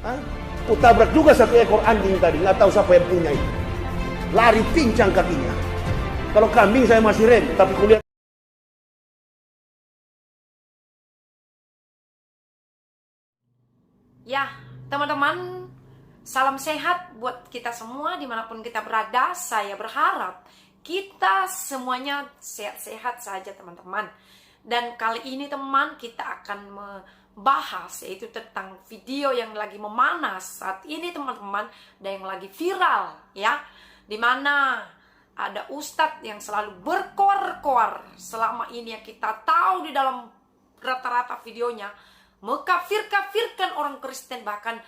Hah? Kutabrak juga satu ekor anjing tadi, nggak tahu siapa yang punya itu. Lari pincang kakinya. Kalau kambing saya masih rem, tapi kulihat. Ya, teman-teman, salam sehat buat kita semua dimanapun kita berada. Saya berharap kita semuanya sehat-sehat saja, teman-teman. Dan kali ini, teman, kita akan membahas yaitu tentang video yang lagi memanas saat ini, teman-teman, dan yang lagi viral, ya. Dimana ada ustadz yang selalu berkoar-koar selama ini yang kita tahu di dalam rata-rata videonya mengkafir-kafirkan orang Kristen, bahkan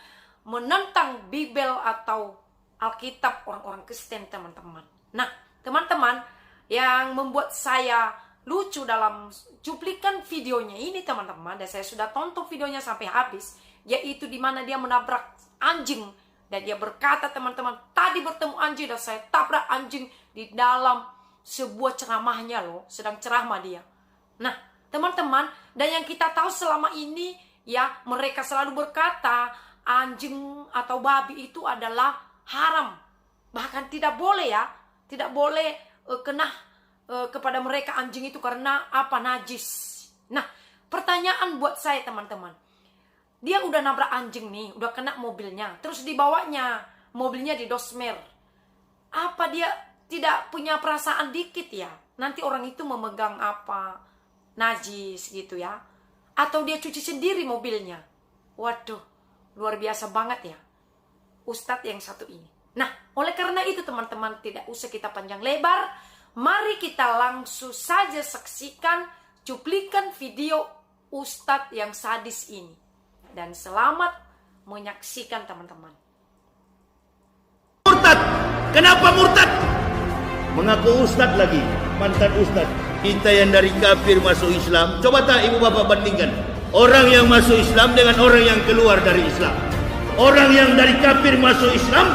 menentang Bible atau Alkitab orang-orang Kristen, teman-teman. Nah, teman-teman, yang membuat saya lucu dalam cuplikan videonya ini, teman-teman, dan saya sudah tonton videonya sampai habis, yaitu dimana dia menabrak anjing. Dan dia berkata, teman-teman, tadi bertemu anjing dan saya tabrak anjing di dalam sebuah ceramahnya loh, sedang ceramah dia. Nah, teman-teman, dan yang kita tahu selama ini, ya, mereka selalu berkata anjing atau babi itu adalah haram. Bahkan tidak boleh, ya, tidak boleh kena kepada mereka anjing itu karena apa? Najis. Nah, pertanyaan buat saya, teman-teman. Dia udah nabrak anjing nih, udah kena mobilnya, terus dibawanya mobilnya di dosmer. Apa dia tidak punya perasaan dikit ya? Nanti orang itu memegang apa? Najis gitu ya. Atau dia cuci sendiri mobilnya. Waduh, luar biasa banget ya ustadz yang satu ini. Nah, oleh karena itu, teman-teman, tidak usah kita panjang lebar. Mari kita langsung saja saksikan cuplikan video ustadz yang sadis ini. Dan selamat menyaksikan, teman-teman. Murtad. Kenapa murtad? Mengaku ustadz lagi, mantan ustadz. Kita yang dari kafir masuk Islam. Coba tak ibu bapak bandingkan orang yang masuk Islam dengan orang yang keluar dari Islam. Orang yang dari kafir masuk Islam,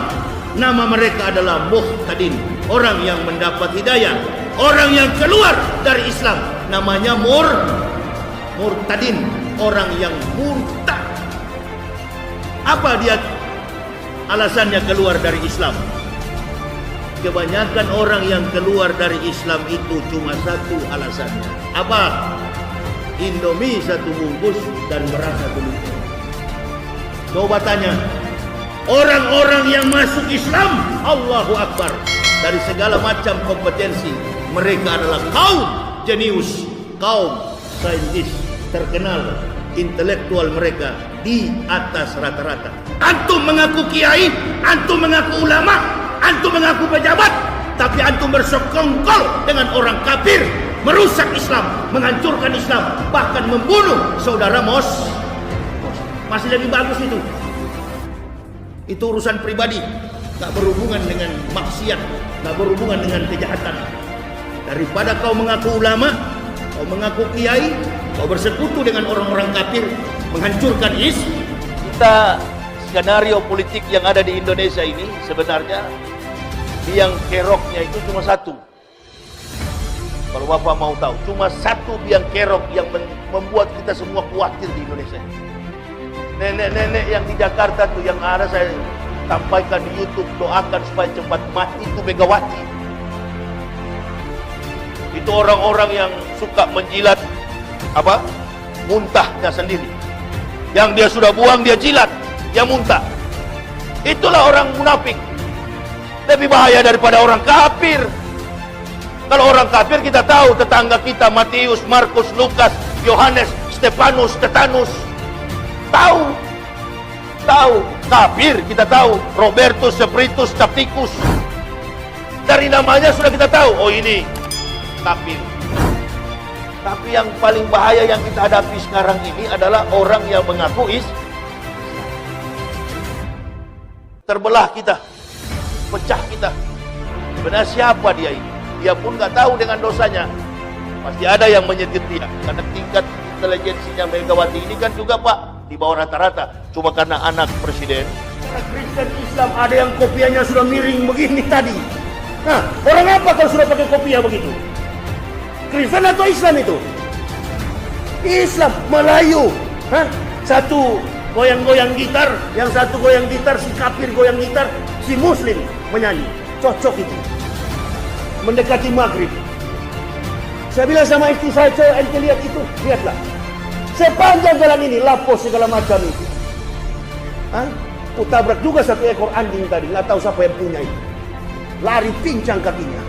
nama mereka adalah muhtadin, orang yang mendapat hidayah. Orang yang keluar dari Islam namanya murtadin, orang yang murtad. Apa dia alasannya keluar dari Islam? Kebanyakan orang yang keluar dari Islam itu cuma satu alasannya. Apa? Indomie satu bungkus dan beras satu liter. Coba tanya, orang-orang yang masuk Islam, Allahu Akbar, dari segala macam kompetensi, mereka adalah kaum jenius, kaum saintis terkenal, intelektual mereka di atas rata-rata. Antum mengaku kiai, antum mengaku ulama, antum mengaku pejabat, tapi antum bersekongkol dengan orang kafir, merusak Islam, menghancurkan Islam, bahkan membunuh saudara masih lebih bagus itu. Itu urusan pribadi, tak berhubungan dengan maksiat, tak berhubungan dengan kejahatan. Daripada kau mengaku ulama, kau mengaku kiai, kau bersekutu dengan orang-orang kafir, menghancurkan Islam. Kita skenario politik yang ada di Indonesia ini sebenarnya biang keroknya itu cuma satu. Kalau Bapak mau tahu, cuma satu biang kerok yang membuat kita semua khawatir di Indonesia. Nenek-nenek yang di Jakarta tuh yang ada saya sampaikan di YouTube, doakan supaya cepat mati itu Megawati. Itu orang-orang yang suka menjilat muntahnya sendiri. Yang dia sudah buang dia jilat, dia muntah. Itulah orang munafik. Lebih bahaya daripada orang kafir. Kalau orang kafir kita tahu, tetangga kita Matius, Markus, Lukas, Yohanes, Stefanus, Stetanus. Tahu. Kafir kita tahu, Robertus, Spiritus, Capticus. Dari namanya sudah kita tahu, oh ini kafir. Tapi yang paling bahaya yang kita hadapi sekarang ini adalah orang yang mengaku terbelah kita, pecah kita. Sebenarnya siapa dia ini? Dia pun nggak tahu dengan dosanya. Pasti ada yang menyetir dia. Karena tingkat intelijensinya Megawati ini kan juga Pak di bawah rata-rata. Cuma karena anak presiden. Orang Kristen Islam ada yang kopiahnya sudah miring begini tadi. Nah, orang apa kalau sudah pakai kopiah begitu? Kristen atau Islam itu? Islam, Melayu. Satu goyang-goyang gitar, yang satu goyang gitar, si kafir goyang gitar, si muslim menyanyi. Cocok itu. Mendekati maghrib. Saya bilang sama istri saya, ente lihat itu, lihatlah. Sepanjang jalan ini, lapos segala macam itu. Hah? Kutabrak juga satu ekor anjing tadi, nggak tahu siapa yang punya itu. Lari pincang kakinya.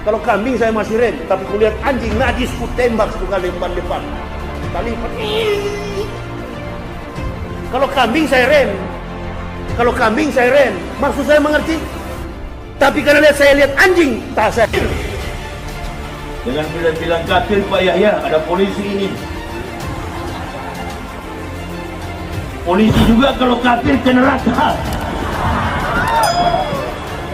Kalau kambing saya masih rem, tapi kulihat anjing najis ku tembak satu kali depan. Kali lipat. Kalau kambing saya rem. Maksud saya mengerti. Tapi karena saya lihat anjing, tak saya. Jangan bilang-bilang kafir Pak Yahya, ada polisi ini. Polisi juga kalau kafir ke neraka.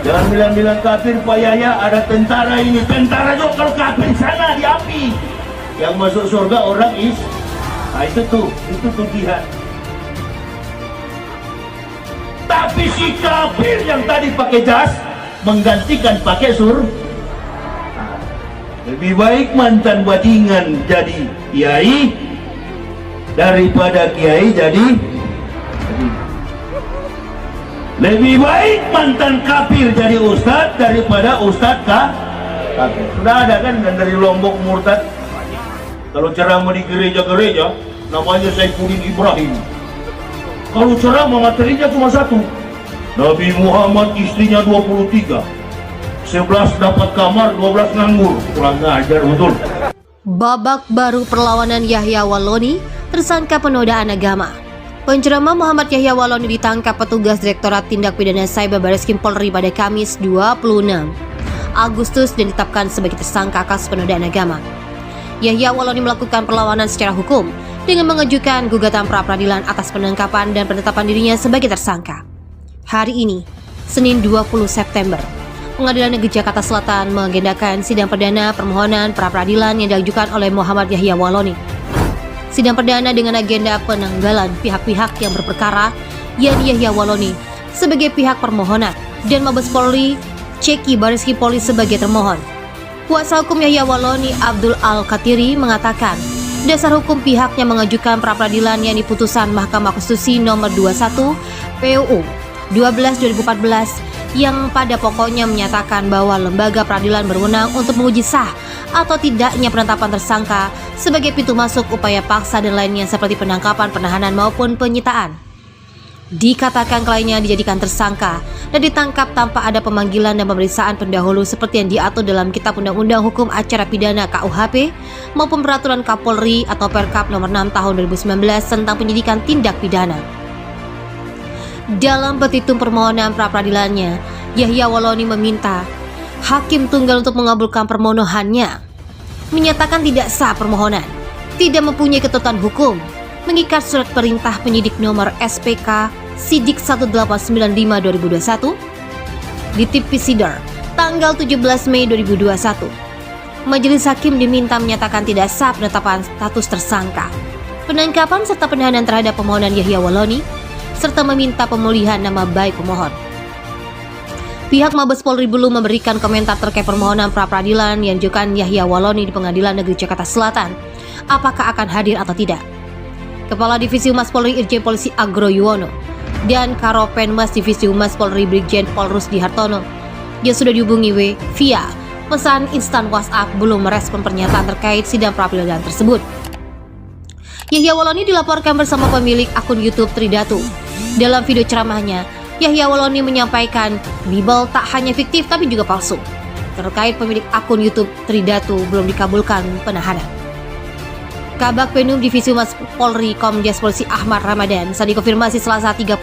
Jangan bilang-bilang kafir Pak Yahya, ada tentara ini. Tentara juga kalau kafir sana di api. Yang masuk surga orang nah itu tuh jihad. Tapi si kafir yang tadi pakai jas menggantikan pakai lebih baik mantan bajingan jadi kiai daripada kiai jadi lebih baik mantan kafir jadi ustadz daripada ustadz kafir. Sudah ada kan dari Lombok murtad kalau ceramah di gereja-gereja namanya Saifuddin Ibrahim. Kalau ceramah materinya cuma satu, Nabi Muhammad istrinya 23, 11 dapat kamar, 12 nganggur. Kurang ajar betul. Babak baru perlawanan Yahya Walloni, tersangka penodaan agama. Penceramah Muhammad Yahya Walloni ditangkap petugas Direktorat Tindak Pidana Cyber Barreskrim Polri pada Kamis 26 Agustus dan ditetapkan sebagai tersangka kasus penodaan agama. Yahya Walloni melakukan perlawanan secara hukum dengan mengajukan gugatan pra-peradilan atas penangkapan dan penetapan dirinya sebagai tersangka. Hari ini, Senin 20 September, Pengadilan Negeri Jakarta Selatan mengagendakan sidang perdana permohonan pra-peradilan yang diajukan oleh Muhammad Yahya Walloni. Sidang perdana dengan agenda penanggalan pihak-pihak yang berperkara, yakni Yahya Walloni sebagai pihak permohonan dan Mabes Polri Ceki Barreskrim Polri sebagai termohon. Kuasa hukum Yahya Walloni Abdul Al-Katiri mengatakan, dasar hukum pihaknya mengajukan pra-peradilan yang diputusan Mahkamah Konstitusi nomor 21 PUU 12/2014 yang pada pokoknya menyatakan bahwa lembaga peradilan berwenang untuk menguji sah atau tidaknya penetapan tersangka sebagai pintu masuk upaya paksa dan lainnya seperti penangkapan, penahanan maupun penyitaan. Dikatakan kliennya dijadikan tersangka dan ditangkap tanpa ada pemanggilan dan pemeriksaan pendahulu seperti yang diatur dalam Kitab Undang-Undang Hukum Acara Pidana KUHP maupun Peraturan Kapolri atau Perkap nomor 6 tahun 2019 tentang penyidikan tindak pidana. Dalam petitum permohonan pra-peradilannya, Yahya Walloni meminta Hakim Tunggal untuk mengabulkan permohonannya, menyatakan tidak sah permohonan, tidak mempunyai ketentuan hukum, mengikat surat perintah penyidik nomor SPK Sidik 1895/2021 di TV Sidar tanggal 17 Mei 2021. Majelis Hakim diminta menyatakan tidak sah penetapan status tersangka, penangkapan serta penahanan terhadap permohonan Yahya Walloni, serta meminta pemulihan nama baik pemohon. Pihak Mabes Polri belum memberikan komentar terkait permohonan pra-peradilan yang diajukan Yahya Walloni di Pengadilan Negeri Jakarta Selatan, apakah akan hadir atau tidak. Kepala Divisi Humas Polri Irjen Polisi Agro Yuwono dan Karopenmas Divisi Humas Polri Brigjen Pol Rusdi Hartono yang sudah dihubungi via pesan instan WhatsApp belum merespon pernyataan terkait sidang pra-peradilan tersebut. Yahya Walloni dilaporkan bersama pemilik akun YouTube Tridatu. Dalam video ceramahnya, Yahya Walloni menyampaikan Bible tak hanya fiktif tapi juga palsu. Terkait pemilik akun YouTube Tridatu belum dikabulkan penahanan. Kabak Penum Divisi Humas Polri Komjen Polisi Ahmad Ramadan saat dikonfirmasi Selasa 31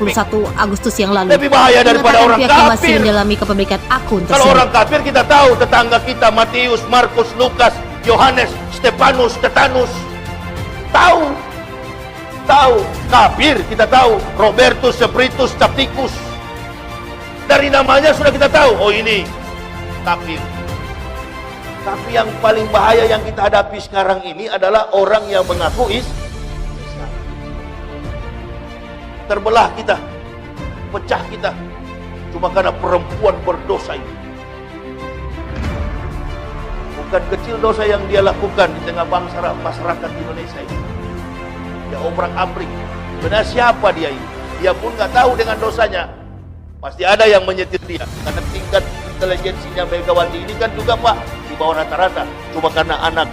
Agustus yang lalu. Lebih bahaya daripada orang pihaknya kafir. masih mendalami kepemilikan akun tersebut. Kalau orang kafir kita tahu, tetangga kita Matius, Markus, Lukas, Yohanes, Stefanus, Stetanus. Tahu kafir kita tahu, Robertus, Spiritus, Capticus. Dari namanya sudah kita tahu, oh ini kafir. Tapi yang paling bahaya yang kita hadapi sekarang ini adalah orang yang mengaku Islam. Terbelah kita, pecah kita, cuma karena perempuan berdosa ini. Bukan kecil dosa yang dia lakukan di tengah bangsa masyarakat Indonesia ini. dia obrak-abrik. Benar siapa dia ini? Dia pun nggak tahu dengan dosanya. Pasti ada yang menyetir dia. Karena tingkat intelijensinya Megawati ini kan juga Pak di bawah rata-rata. Cuma karena anak